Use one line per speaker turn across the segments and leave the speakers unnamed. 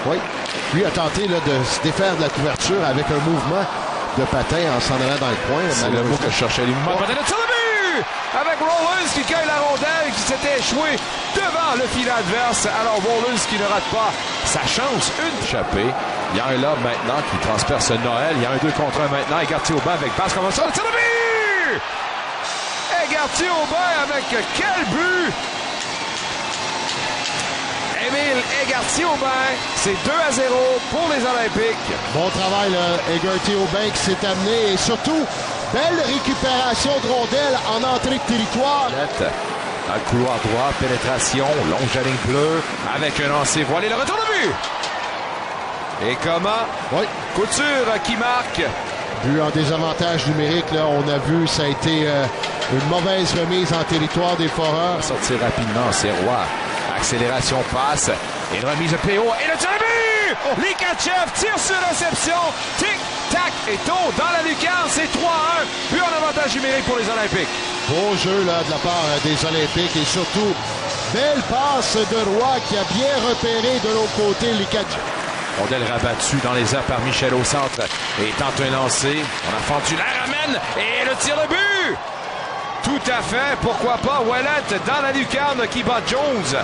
Oui. Lui a tenté là, de se défaire de la couverture avec un mouvement de patin en s'en allant dans le coin.
C'est le mot que je cherchais. Les mouvements de patin. Le tir de but! Avec Rollins qui cueille la rondelle, qui s'était échoué devant le filet adverse. Alors Rollins qui ne rate pas sa chance. Une échappée. Il y a un lob maintenant qui transperce Noël. Il y a un 2 contre 1 maintenant. Égarty au banc avec Basse comme ça. Le tir de but! Égarty au banc avec quel but! Émile Égarty-Aubin, c'est 2-0 pour les Olympiques.
Bon travail, là, Égarty-Aubin qui s'est amené et surtout, belle récupération de rondelle en entrée de territoire.
Dans le couloir droit, pénétration, longe à ligne bleue, avec un lancer voilé, le retour de but! Et comment?
Oui.
Couture qui marque.
But en désavantage numérique, là, on a vu, ça a été une mauvaise remise en territoire des Foreurs.
Sortir rapidement, c'est Roy. Accélération passe. Et une remise de PO. Et le tir de but! Oh. Likachev tire sur réception. Tic, tac et tôt dans la lucarne. C'est 3-1. But en avantage numérique pour les Olympiques.
Beau jeu là, de la part des Olympiques. Et surtout, belle passe de Roy qui a bien repéré de l'autre côté Likachev.
Rondelle rabattue dans les airs par Michel au centre. Et tente un lancer. On a fendu la ramène. Et le tir de but! Tout à fait. Pourquoi pas Ouellet dans la lucarne qui bat Jones.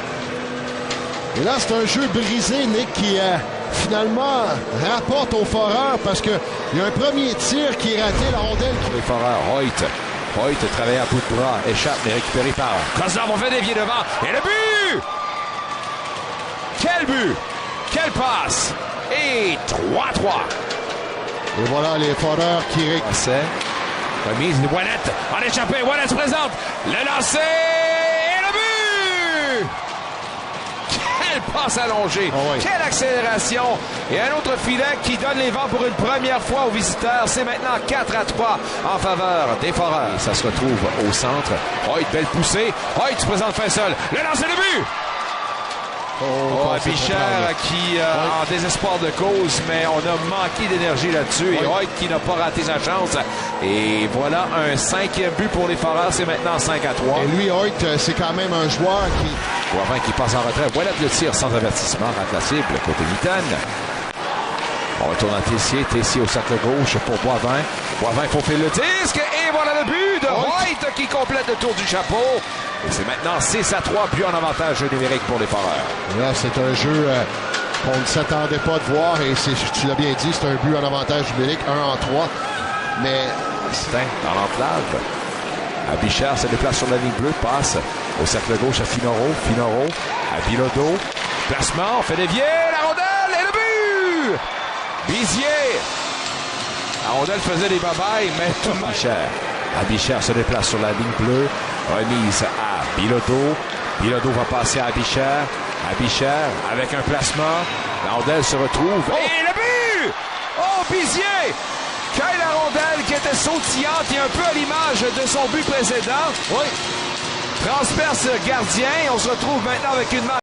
Et là, c'est un jeu brisé, Nick, qui finalement rapporte aux Foreurs parce qu'il y a un premier tir qui est raté, la rondelle.
Pour les Foreurs, Hoyt travaille à bout de bras, échappe mais récupéré par Kozlov. On fait dévier devant. Et le but! Quel but! Quelle passe! Et 3-3.
Et voilà les Foreurs qui
récupèrent. Remise, Ouellet en échappé. Ouellet se présente. Le lancer et le but! Quelle passe allongée!
Oh oui.
Quelle accélération! Et un autre filet qui donne les vents pour une première fois aux visiteurs. C'est maintenant 4-3 en faveur des Foreurs. Et ça se retrouve au centre. Hoyt, belle poussée. Hoyt se présente fin seul. Le lancer, le but! Abichère qui en désespoir de cause, mais on a manqué d'énergie là-dessus. Et Hoyt qui n'a pas raté sa chance. Et voilà un 5e but pour les Foreurs. C'est maintenant 5-3.
Et lui, Hoyt, c'est quand même un joueur qui...
Boivin qui passe en retrait. Voilà le tir sans avertissement. Remplaçable côté Mitaine. On retourne à Tessier au cercle gauche pour Boivin. Boivin faufile le disque. Et voilà le but de Hoyt qui complète le tour du chapeau. Et c'est maintenant 6-3, but en avantage numérique pour les Foreurs.
Là, c'est un jeu qu'on ne s'attendait pas de voir. Et tu l'as bien dit, c'est un but en avantage numérique, 1-3. Mais...
dans l'enclave. Abichère se déplace sur la ligne bleue, passe au cercle gauche à Finoro, à Bilodeau. Placement, fait dévier, la rondelle et le but! Bizier! La rondelle faisait des babayes, mais tout Abichère se déplace sur la ligne bleue. Remise à Bilodeau. Bilodeau va passer à Abichère. Abichère avec un placement. La rondelle se retrouve. Et le but! Oh, Bizier! Cueille la rondelle qui était sautillante et un peu à l'image de son but précédent. Oui. Transperce le gardien. On se retrouve maintenant avec une main.